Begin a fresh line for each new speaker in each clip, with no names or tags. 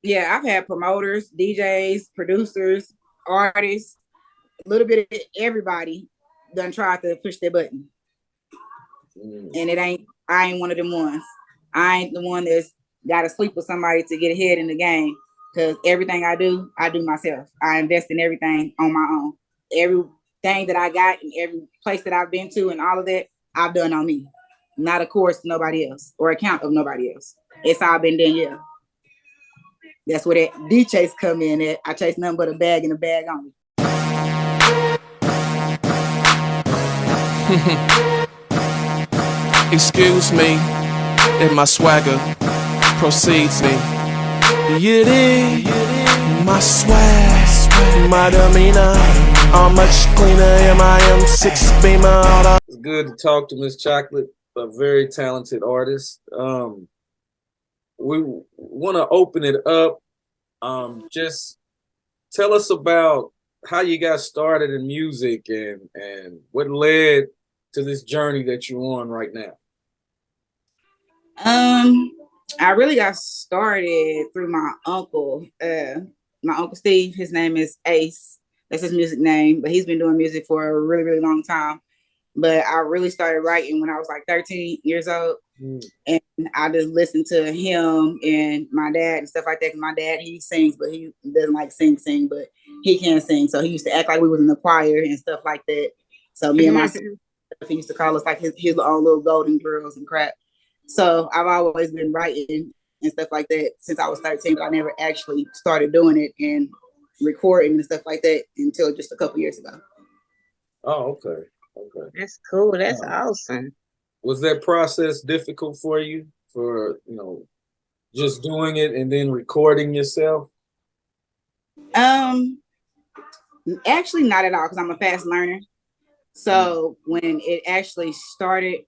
Yeah, I've had promoters, DJs, producers, artists, a little bit of everybody done tried to push their button. And I ain't one of them ones. I ain't the one that's gotta sleep with somebody to get ahead in the game. Cause everything I do myself. I invest in everything on my own. Everything that I got and every place that I've been to and all of that, I've done on me. Not of course nobody else or account of nobody else. It's all been done, yeah. That's where that D.Chase come in at. I chase nothing but a bag and a bag on me.
Excuse me if my swagger proceeds me. You dig my swag, my demeanor. How much cleaner am I M6 Beamer?
It's good to talk to Miss Chocolate, a very talented artist. We want to open it up. Just tell us about how you got started in music and what led to this journey that you're on right now.
I really got started through my uncle. My uncle Steve, his name is Ace. That's his music name, but he's been doing music for a really, really long time. But I really started writing when I was like 13 years old. And I just listened to him and my dad and stuff like that. My dad, he sings, but he doesn't like sing, but he can sing. So he used to act like we was in the choir and stuff like that. So me and my sister, he used to call us like his own little golden girls and crap. So I've always been writing and stuff like that since I was 13, but I never actually started doing it and recording and stuff like that until just a couple years ago.
Oh, okay. Okay.
That's cool. That's awesome.
Was that process difficult for you for, just doing it and then recording yourself?
Actually not at all, because I'm a fast learner. So when it actually started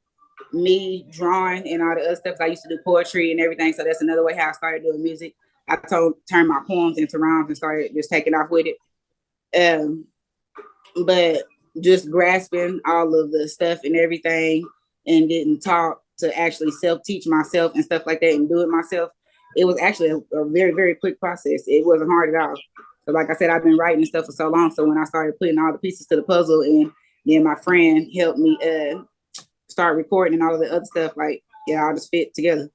me drawing and all the other stuff, I used to do poetry and everything. So that's another way how I started doing music. I turned my poems into rhymes and started just taking off with it. But just grasping all of the stuff and everything and getting taught to actually self-teach myself and stuff like that and do it myself, it was actually a very, very quick process. It wasn't hard at all. So like I said, I've been writing stuff for so long. So when I started putting all the pieces to the puzzle and then my friend helped me start recording and all of the other stuff, like, yeah, all just fit together.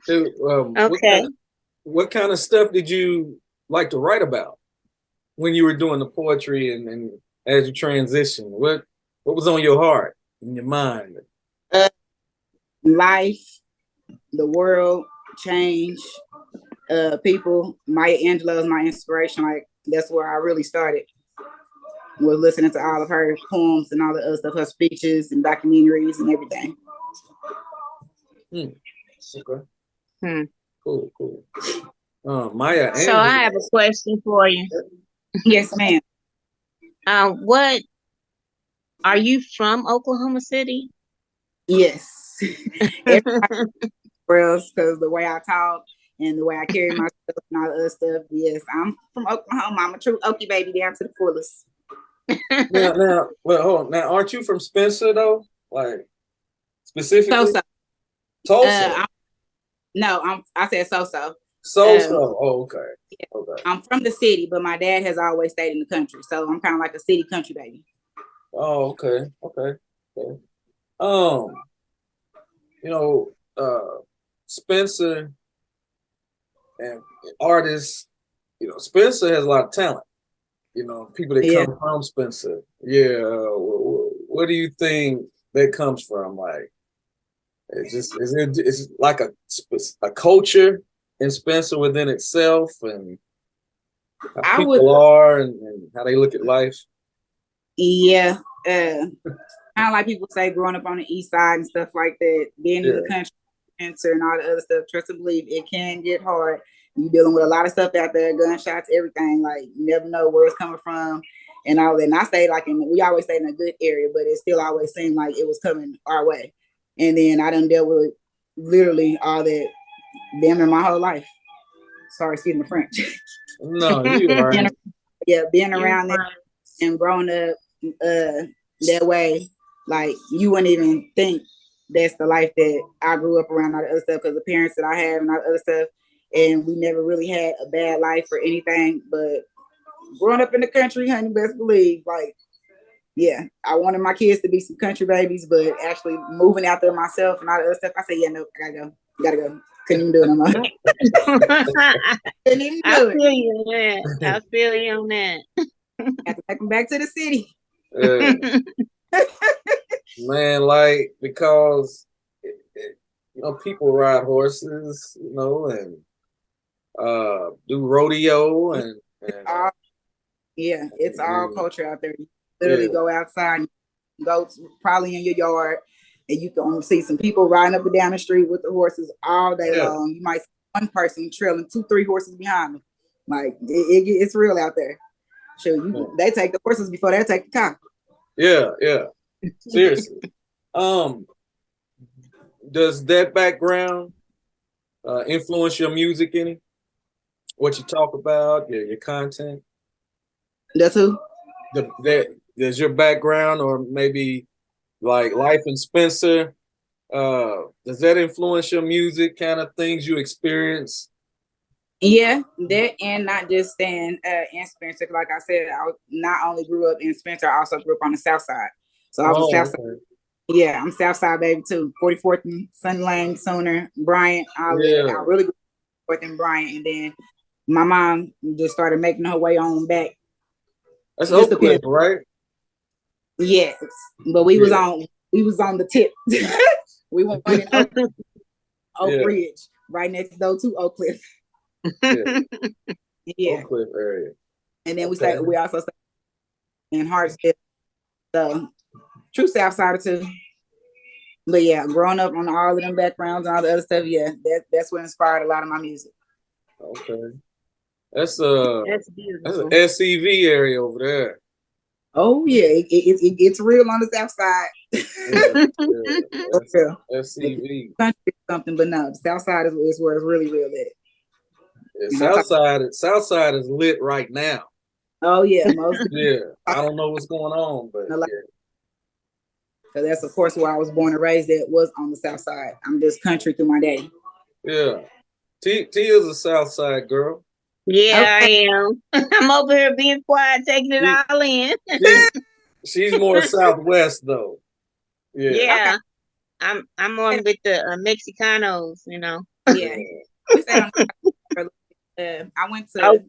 Okay.
What kind of stuff did you like to write about when you were doing the poetry and as you transitioned? What was on your heart, in your mind?
Life, the world, change, people. Maya Angelou is my inspiration. Like, that's where I really started, was listening to all of her poems and all the other stuff, her speeches and documentaries and everything.
Okay. Cool. Maya Angelou.
So I have a question for you.
Yes, ma'am.
What are you from Oklahoma City?
Yes. Because the way I talk and the way I carry myself and all the other stuff, yes, I'm from Oklahoma. I'm a true Okie baby down to the fullest.
Hold on. Now, aren't you from Spencer though? Like specifically? Tulsa.
I said so.
Oh, okay.
Yeah. Okay. I'm from the city, but my dad has always stayed in the country, so I'm kind of like a city country baby.
Oh, okay. Spencer and artists, Spencer has a lot of talent. People that come from Spencer. Yeah. What do you think that comes from? Like, it's like a culture in Spencer within itself, and how people are and how they look at life.
Yeah. Kind of like people say, growing up on the east side and stuff like that, being in the country, cancer and all the other stuff, trust and believe, it can get hard. You're dealing with a lot of stuff out there, gunshots, everything. Like, you never know where it's coming from and all that. And I stayed we always stayed in a good area, but it still always seemed like it was coming our way. And then I done dealt with literally all that damn near my whole life. Sorry, excuse my French.
No, you are.
Being around there and growing up that way, like, you wouldn't even think that's the life that I grew up around, all the other stuff, because the parents that I have and all the other stuff, and we never really had a bad life or anything. But growing up in the country, honey, best believe, like, yeah, I wanted my kids to be some country babies, but actually moving out there myself and all the other stuff, I said, yeah, no, I gotta go. Couldn't even do it no more. Couldn't even
I
do it.
feel you on that. I feel you on that.
Had to take them back to the city.
Yeah, man, like because people ride horses, and do rodeo and
All, yeah, it's all
yeah,
culture out there. You
yeah,
literally go outside, go probably in your yard, and you can see some people riding up and down the street with the horses all day
yeah,
long. You might see one person trailing 2, 3 horses behind them. Like it's real out there. Sure, they take the horses before they take the car.
yeah, yeah. Seriously. Um, does that background influence your music any? What you talk about, your content?
That's who.
Does your background or maybe like Life and Spencer, does that influence your music, kind of things you experience?
Yeah, that, and not just staying in Spencer. Like I said, I not only grew up in Spencer, I also grew up on the South Side. So I was a
Oh,
South Side.
okay.
Yeah, I'm South Side baby too. 44th and Sun Lane, Sooner, Bryant, all that.
Yeah,
I really grew up in Bryant, and then my mom just started making her way on back.
that's
Just
Oak Cliff,
depends.
right?
Yes, but
Yeah,
we was on the tip. We went in Oak
yeah,
Ridge, right next door to Oak Cliff.
yeah.
Yeah,
Oak Cliff area.
and then
Okay.
we also stayed in Hartsville, so true South Side too. But yeah, growing up on all of them backgrounds and all the other stuff, yeah, that's what inspired a lot of my music.
Okay. That's
That's
that's an
beautiful.
SCV area over there.
Oh yeah, it gets real on the South Side.
Yeah, yeah.
For
That's
real.
SCV.
Country something, but no, the South Side is where it's really real at.
Yeah,
And I talk,
South Side is lit right now.
oh yeah, most
Yeah, I don't know what's going on, but
definitely.
yeah,
So that's of course where I was born and raised. At was on the South Side. I'm just country through my daddy.
yeah. T is a South Side girl.
Yeah, I
Okay.
am. I'm over here being quiet, taking it
She,
all in.
she's she's more Southwest though. Yeah,
Okay.
Yeah, I'm on with the Mexicanos.
Yeah.
yeah.
We stayed on. I went
Oh,
to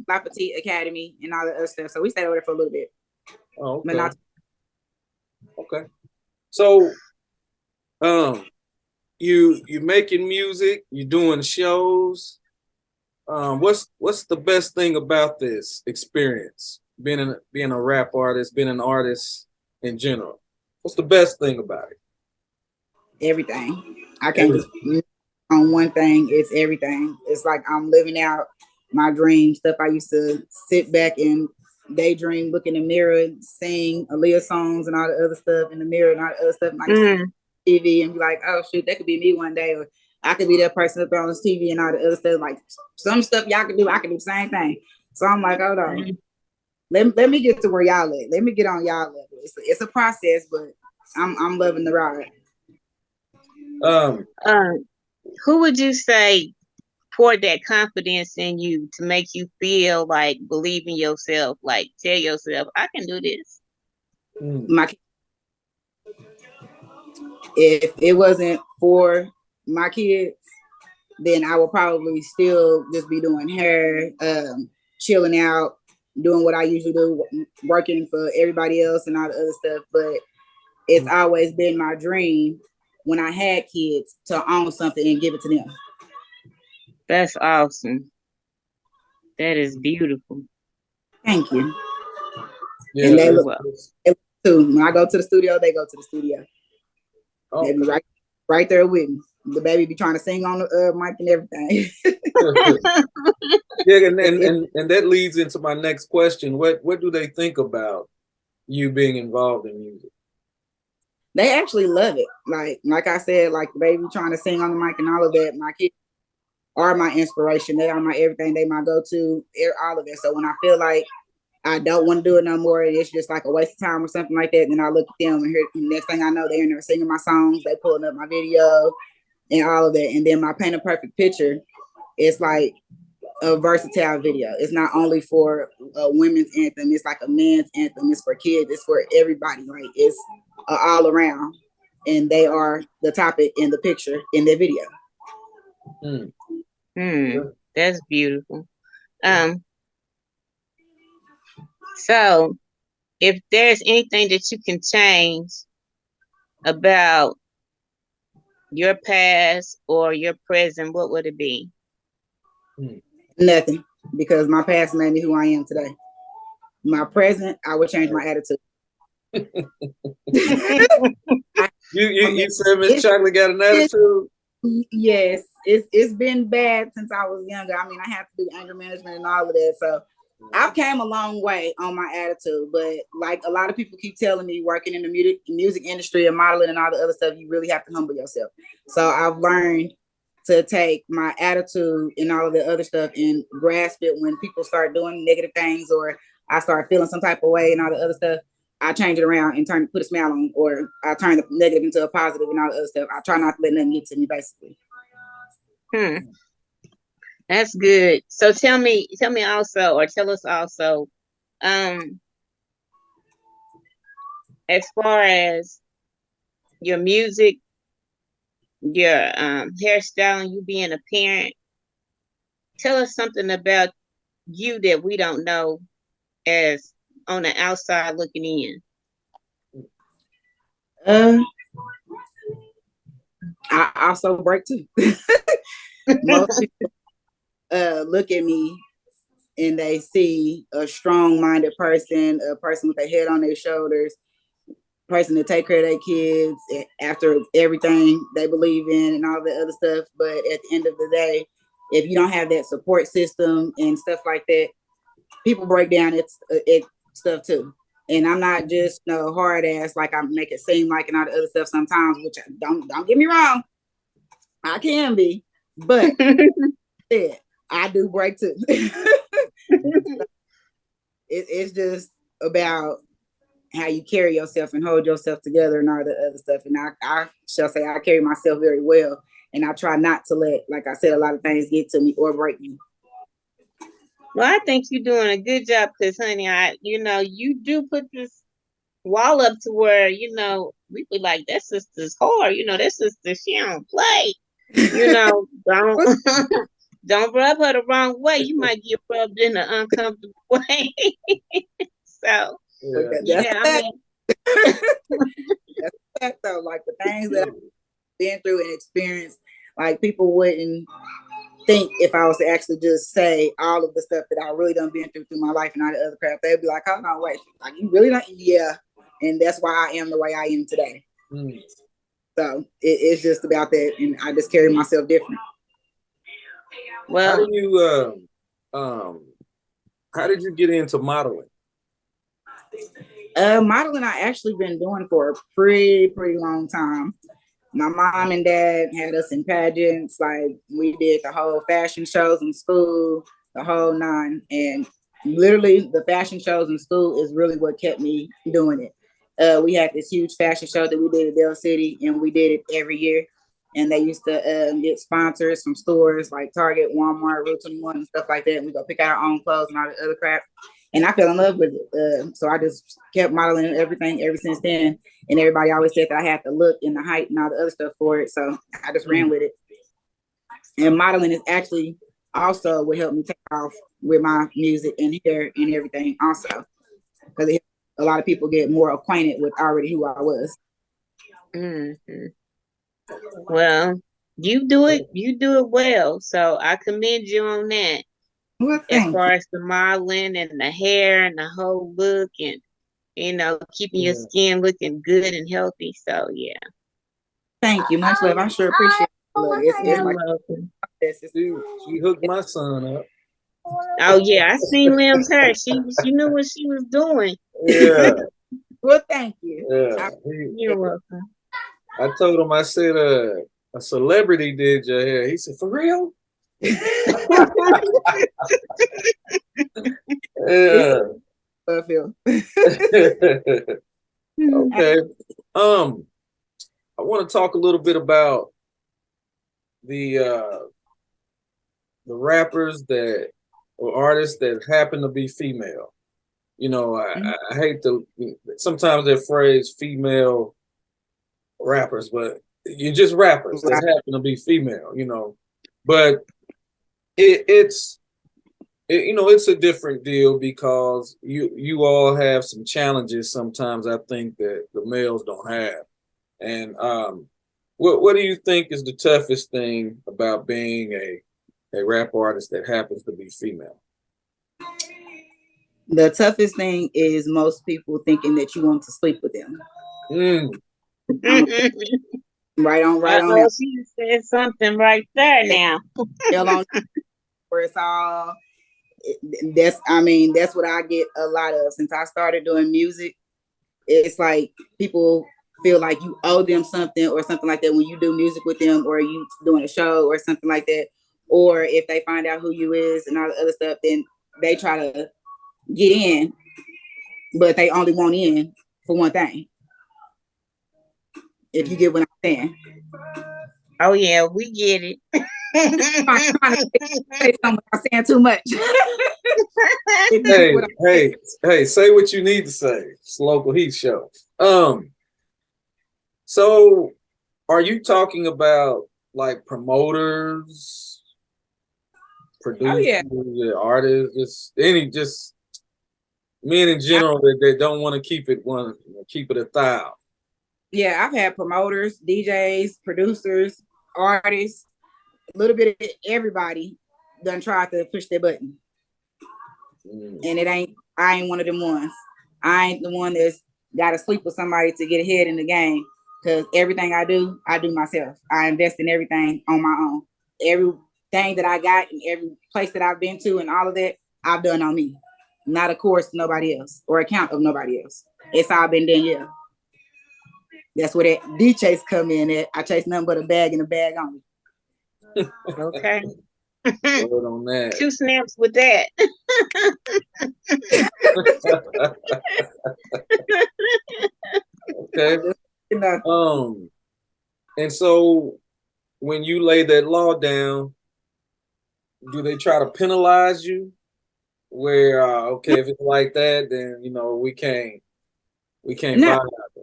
La Petite Academy and all the other stuff, so we stayed over there for a little bit,
Oh,
but
okay,
not.
okay. So, um, you making music, you doing shows. What's the best thing about this experience? Being a rap artist, being an artist in general. What's the best thing about it?
Everything. I can't
Every-
just on one thing. It's everything. It's like I'm living out my dream stuff. I used to sit back and daydream, look in the mirror, sing Aaliyah songs and all the other stuff in the mirror and all the other stuff. And I used to
mm,
TV and be like, oh shoot, that could be me one day, or I could be that person up there on this TV and all the other stuff. Like some stuff y'all can do, I can do the same thing. So I'm like, hold on,
mm.
let me get to where y'all at. Let me get on y'all level. It's a process, but I'm loving the ride.
Um,
Uh, who would you say poured that confidence in you to make you feel like believe in yourself, like tell yourself, I can do this?
mm,
My if it wasn't for my kids, then I would probably still just be doing hair, chilling out, doing what I usually do, working for everybody else and all the other stuff. But it's always been my dream when I had kids to own something and give it to them.
That's awesome. That is beautiful.
Thank you.
yeah,
And they
You're
look,
welcome.
they look too. When I go to the studio, they go to the studio. They be
okay.
right there with me. The baby be trying to sing on the mic and everything.
Yeah, and,
it's,
and
it's,
and and that leads into my next question. What do they think about you being involved in music?
they actually love it. Like I said, like the baby trying to sing on the mic and all of that. My kids are my inspiration. They are my everything. They my go to. All of it. So when I feel like I don't want to do it no more. It's just like a waste of time or something like that. And then I look at them and hear, next thing I know, they're in there singing my songs, they pulling up my video and all of that. And then my Paint a Perfect Picture, it's like a versatile video. It's not only for a women's anthem, it's like a man's anthem, it's for kids, it's for everybody. Like it's all around. And they are the topic in the picture in the video.
That's beautiful. So if there's anything that you can change about your past or your present, what would it be?
Nothing, because my past made me who I am today. My present, I would change my attitude.
You said Miss Chocolate got an attitude?
Yes, it's been bad since I was younger. I mean, I have to do anger management and all of that. So I've came a long way on my attitude, but like a lot of people keep telling me, working in the music industry and modeling and all the other stuff, you really have to humble yourself. So I've learned to take my attitude and all of the other stuff and grasp it when people start doing negative things or I start feeling some type of way and all the other stuff. I change it around and put a smile on, or I turn the negative into a positive and all the other stuff. I try not to let nothing get to me, basically.
That's good. So tell me also, or tell us also, as far as your music, your hairstyle, you being a parent, tell us something about you that we don't know as on the outside looking in.
I also break too. Most people look at me and they see a strong-minded person, a person with a head on their shoulders, person to take care of their kids after everything they believe in and all the other stuff. But at the end of the day, if you don't have that support system and stuff like that, people break down it stuff too. And I'm not just no hard ass like I make it seem like and all the other stuff sometimes, which don't get me wrong, I can be, but yeah, I do break too. It's just about how you carry yourself and hold yourself together and all the other stuff. And I shall say I carry myself very well, and I try not to let, like I said, a lot of things get to me or break me.
Well, I think you're doing a good job because, honey, you do put this wall up to where, we be like, that sister's hard. That sister, she don't play. Don't don't rub her the wrong way. You might get rubbed in an uncomfortable way. So, yeah, I mean.
That's a fact, though. Like the things that I've been through and experienced, like people wouldn't think if I was to actually just say all of the stuff that I really done been through my life and all the other crap, they'd be like, oh no, wait, like you really don't? Yeah. And that's why I am the way I am today. So it's just about that, and I just carry myself different.
Well, how did you get into modeling?
Modeling I actually been doing for a pretty long time. My mom and dad had us in pageants. Like we did the whole fashion shows in school, the whole nine. And literally the fashion shows in school is really what kept me doing it. We had this huge fashion show that we did at Dell City, and we did it every year. And they used to get sponsors from stores like Target, Walmart, Route 21, and stuff like that. And we go pick out our own clothes and all the other crap. And I fell in love with it. So I just kept modeling everything ever since then. And everybody always said that I had the look and the height and all the other stuff for it. So I just ran with it. And modeling is actually also what helped me take off with my music and hair and everything also. Because a lot of people get more acquainted with already who I was.
Mm-hmm. Well, you do it well. So I commend you on that.
Well,
as far as the modeling and the hair and the whole look and keeping your skin looking good and healthy. So yeah.
Thank you. Much love. I sure appreciate it.
She hooked my son up.
Oh yeah, I seen Lim's hair. She knew what she was doing.
Yeah.
Well, thank you.
Yeah.
You're welcome.
I told him, I said, a celebrity did your hair. He said, for real? Yeah.
Feel.
Okay. I want to talk a little bit about the uh the rappers that or artists that happen to be female. You know, I hate to sometimes that phrase female rappers, but you're just rappers that
Right.
happen to be female, you know. But it's you know, it's a different deal because you all have some challenges sometimes I think that the males don't have. And what do you think is the toughest thing about being a rap artist that happens to be female?
The toughest thing is most people thinking that you want to sleep with them.
Mm,
I'm a, right on
Uh-oh,
that.
she said something right there now.
Hell on where it's all. That's I mean that's what I get a lot of since I started doing music. It's like people feel like you owe them something or something like that when you do music with them or you doing a show or something like that. Or if they find out who you is and all the other stuff, then they try to get in, but they only want in for one thing. If you get what I'm saying.
Oh yeah, we get it.
I'm trying to say something without saying too much. If you get
hey,
what I'm saying.
hey, say what you need to say. It's a local heat show. So are you talking about like promoters,
Oh
producers,
yeah.
artists, just men in
I,
general that don't want to keep it a thou?
yeah, I've had promoters, DJs, producers, artists, a little bit of everybody done tried to push their button.
Mm.
And I ain't one of them ones. I ain't the one that's gotta sleep with somebody to get ahead in the game. Cause everything I do myself. I invest in everything on my own. Everything that I got and every place that I've been to and all of that, I've done on me. Not a course to nobody else or account of nobody else. It's all been done, yeah. That's where that D.Chase come in at. I chase nothing but a bag and a bag on me.
Okay.
Word on that.
2 snaps with that.
Okay.
You know,
Um, and so when you lay that law down, do they try to penalize you? Where okay, if it's like that, then you know we can't
no,
buy.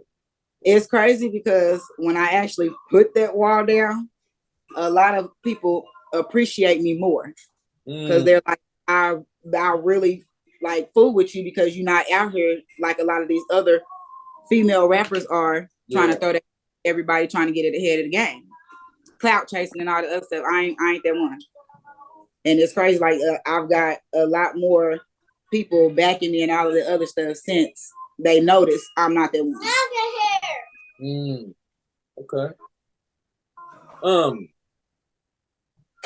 it's crazy because when I actually put that wall down, a lot of people appreciate me more because
Mm,
they're like, I really like fool with you because you're not out here like a lot of these other female rappers are trying to
yeah.
throw that everybody trying to get it ahead of the game, clout chasing and all the other stuff. I ain't that one, and it's crazy. Like I've got a lot more people backing me and all of the other stuff since they noticed I'm not that one.
Mm, okay. Um.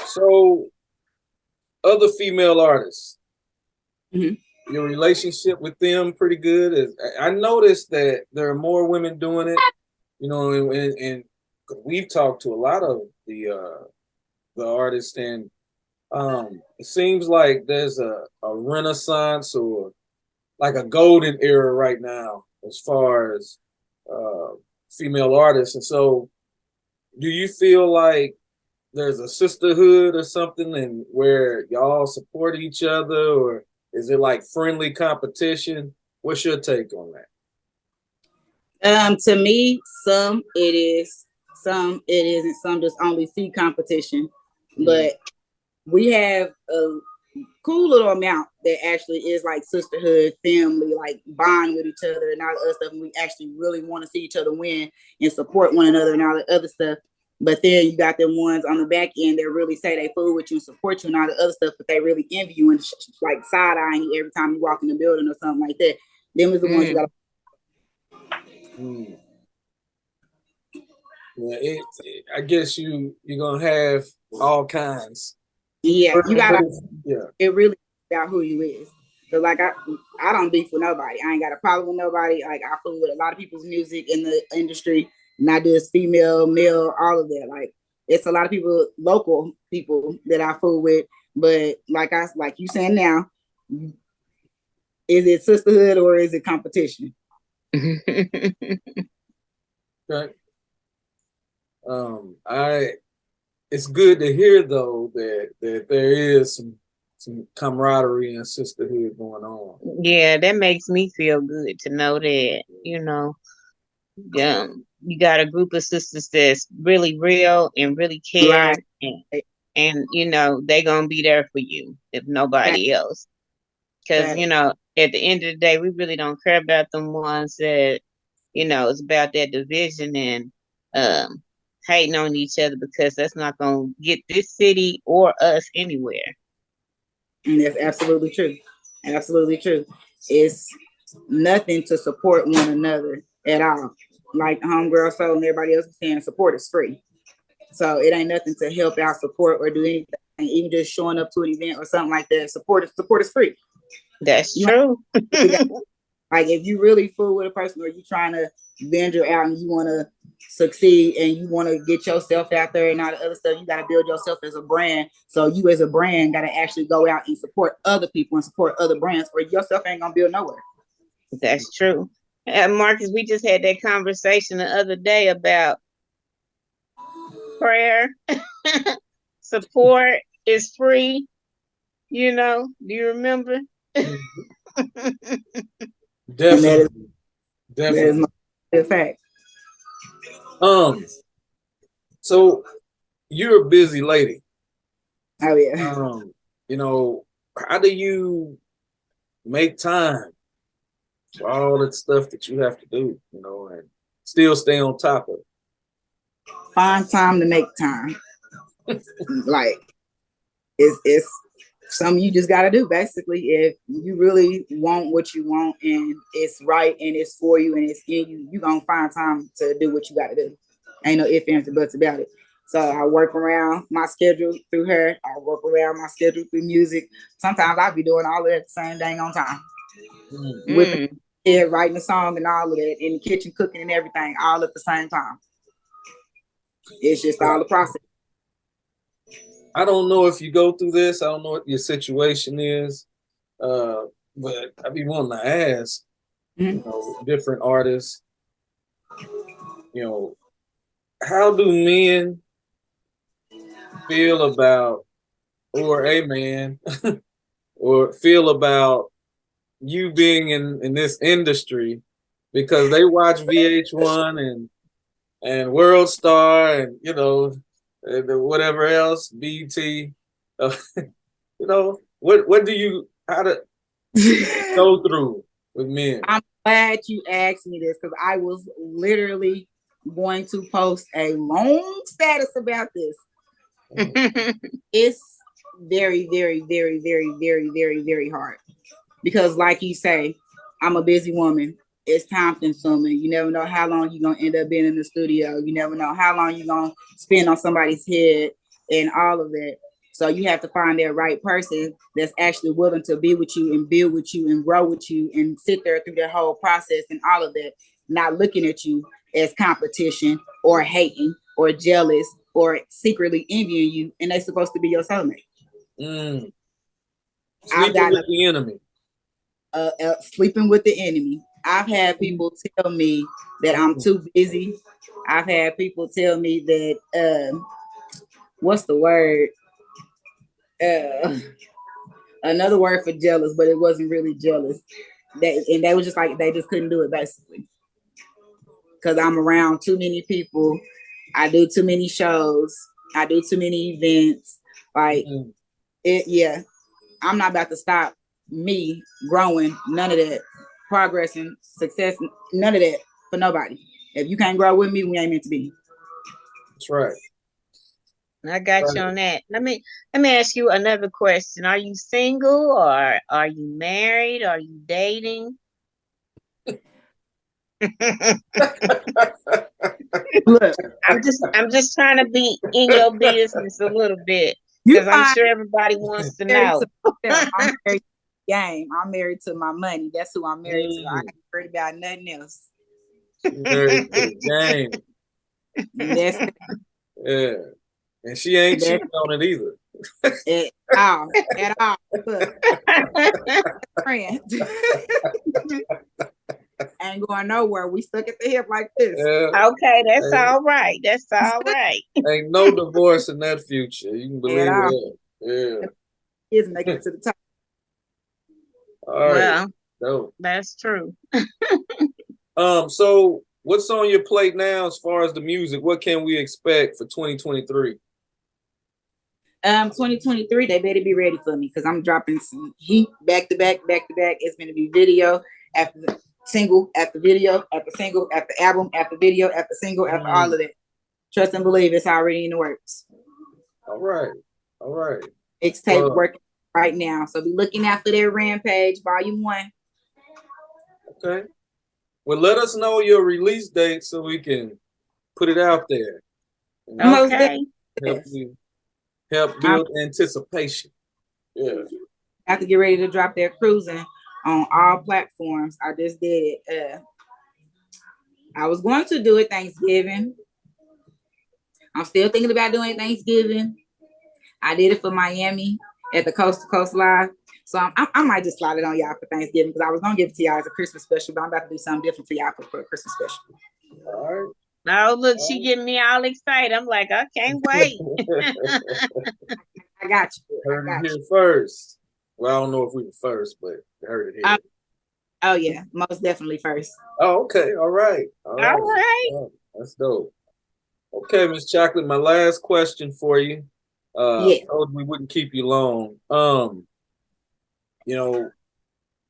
So other female artists,
Mhm.
your relationship with them pretty good. I noticed that there are more women doing it. You know, and we've talked to a lot of the artists, and it seems like there's a renaissance or like a golden era right now as far as uh, female artists. And so, do you feel like there's a sisterhood or something, and where y'all support each other, or is it like friendly competition? What's your take on that?
To me, some it is, some it isn't. Some just only see competition,
Mm,
but we have a cool little amount that actually is like sisterhood, family, like bond with each other and all the other stuff. And we actually really want to see each other win and support one another and all the other stuff. But then you got them ones on the back end that really say they fool with you and support you and all the other stuff, but they really envy you and like side eyeing you every time you walk in the building or something like that. Them is the ones you got.
Mm.
mm. Yeah, I guess you're gonna have all kinds.
Yeah, you gotta.
Yeah.
It really about who you is. So like I don't beef with nobody. I ain't got a problem with nobody. Like I fool with a lot of people's music in the industry, not just female, male, all of that. Like it's a lot of people, local people that I fool with. But like you saying now, Is it sisterhood or is it competition?
Okay. I it's good to hear though that there is some camaraderie and sisterhood going on.
Yeah, that makes me feel good to know that, you got a group of sisters that's really real and really
Right.
care, and they gonna be there for you if
Fact,
nobody else. Because
fact.
at the end of the day, we really don't care about them ones that it's about that division and um hating on each other, because that's not gonna get this city or us anywhere.
And that's absolutely true. Absolutely true. It's nothing to support one another at all. Like homegirl soul and everybody else is saying, support is free. So it ain't nothing to help out, support, or do anything. Even just showing up to an event or something like that, support is free.
That's
You
true.
really got, like if you really fool with a person or you trying to venture out and you want to succeed and you want to get yourself out there and all the other stuff, you got to build yourself as a brand. So you as a brand got to actually go out and support other people and support other brands, or yourself ain't gonna build nowhere.
That's true. Marcus, we just had that conversation the other day about prayer. Support is free. Do you remember?
Mhm.
And
Definitely,
that is
definitely.
my fact.
Um, so you're a busy lady.
Oh yeah.
Um, you know, how do you make time for all the stuff that you have to do, and still stay on top of it?
Find time to make time. Like it's something you just gotta do basically if you really want what you want and it's right and it's for you and it's in you, you gonna find time to do what you gotta do. Ain't no ifs, ands, or buts about it. So I work around my schedule through her. I work around my schedule through music. Sometimes I'll be doing all of that at the same dang on time.
Mm.
Whipping,
Mm.
yeah, writing a song and all of that in the kitchen, cooking and everything, all at the same time. It's just all the process.
I don't know if you go through this. I don't know what your situation is, uh, but I be wanting to ask,
Mhm.
different artists, you know, how do men feel about, or a man, or feel about you being in this industry because they watch VH1 and World Star and and whatever else BT. Uh, what do you how to go through with men?
I'm glad you asked me this because I was literally going to post a long status about this. It's very, very, very, very, very, very, very hard because, like you say, I'm a busy woman. It's time consuming. You never know how long you're gonna end up being in the studio. You never know how long you're gonna spend on somebody's head and all of that. So you have to find that right person that's actually willing to be with you and build with you and grow with you and sit there through the whole process and all of that, not looking at you as competition or hating or jealous or secretly envying you, and they're supposed to be your soulmate.
Mm,
I've
sleeping
gotten
with the enemy.
sleeping with the enemy. I've had people tell me that I'm
Mm,
too busy. I've had people tell me that what's the word? Uh, Another word for jealous, but it wasn't really jealous. And they was just like they just couldn't do it basically because I'm around too many people. I do too many shows. I do too many events. Like
mm.
it, yeah. I'm not about to stop me growing, none of that, progressing, success, none of that for nobody. If you can't grow with me, we ain't meant to be.
That's right.
I got you
Right.
on that. Let me ask you another question. Are you single, or are you married? Are you dating?
Look,
I'm just trying to be in your business a little bit,
you
because I'm
find
sure everybody wants to
married
know.
to myself. I'm married to the game. I'm married to my money. That's who I'm married to. I
Mm,
ain't worried about nothing else.
she married to the game.
That's
Yeah. And she ain't
that's
cheating on it either.
it. at all. Look, friend. Ain't going nowhere. We stuck at the hip like this.
Yeah,
Okay, that's
ain't,
all right. That's all right.
ain't no divorce in that future. You can
At
believe
all.
that. Yeah.
Kids making it to the top.
All right.
Well,
Dope.
that's true.
So what's on your plate now as far as the music? What can we expect for 2023?
2023, they better be ready for me because I'm dropping some heat back to back, back to back. It's gonna be video after the single, after video, after single, after album, after video, after single, after all of that. Trust and believe it's already in the works.
All right. All right.
Mixtape working right now. So be looking out for their Rampage Volume 1.
Okay. Well, let us know your release date so we can put it out there.
Most
Okay.
Help build anticipation. Yeah.
I have to get ready to drop their cruising on all platforms. I just did it. I was going to do it Thanksgiving. I'm still thinking about doing Thanksgiving. I did it for Miami at the Coast to Coast Live. So I might just slide it on y'all for Thanksgiving because I was gonna give it to y'all as a Christmas special, but I'm about to do something different for y'all for a Christmas special.
All right.
Oh, look, she getting me all excited. I'm like, I can't wait.
I got you.
Heard it here first. Well, I don't know if we were first, but heard it here.
Oh yeah, most definitely first.
Oh, okay. All right. All right.
All right.
Oh, that's dope. Okay, Miss Chocolate, my last question for you.
Yeah.
Told we wouldn't keep you long. You know,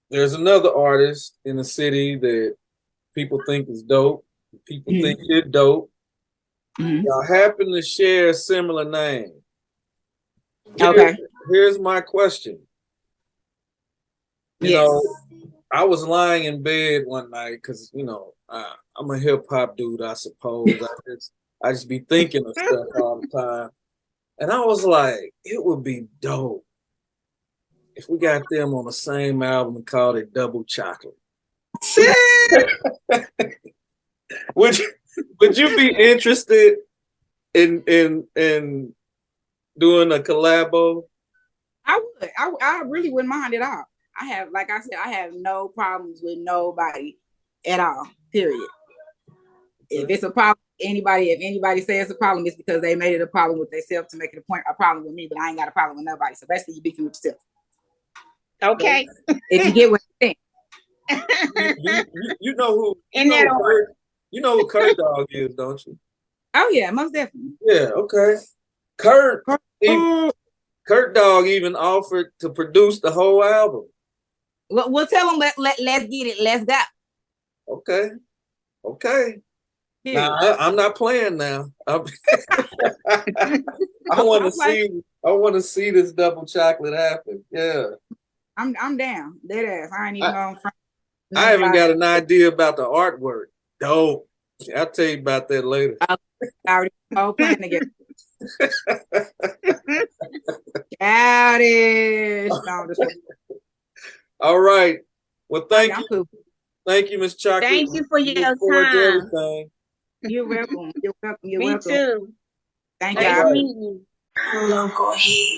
there's another artist in the city that people think is dope. People think you're dope. Y'all happen to share a similar name.
Okay.
Here's my question. You know, I was lying in bed one night because I'm a hip hop dude, I suppose. I just be thinking of stuff all the time, and I was like, it would be dope if we got them on the same album and called it Double Chocolate. Would you be interested in doing a collabo?
I would. I really wouldn't mind at all. I have, like I said, I have no problems with nobody at all. Period. If it's a problem, if anybody says it's a problem, it's because they made it a problem with themselves to make it a problem with me. But I ain't got a problem with nobody. So basically, you beefing with yourself.
Okay.
If you get what I think.
You know who? You know who Kurt Dog is, don't you?
Oh yeah, most definitely.
Yeah. Okay. Kurt Dog even offered to produce the whole album.
We'll tell them let's get it. Let's go.
Okay. Now I'm not playing now. I want to see this Double Chocolate happen. Yeah.
I'm down. Dead ass. I ain't even going front.
I haven't got an idea about the artwork. Dope. I'll tell you about that later.
I already all playing together. Childish.
All right. Well, thank you.
Cool.
Thank you, Miss Chocolate.
Thank you for your time.
You're welcome. You're welcome. You're
Me
welcome.
too.
Thank
you.
y'all.
Local heat.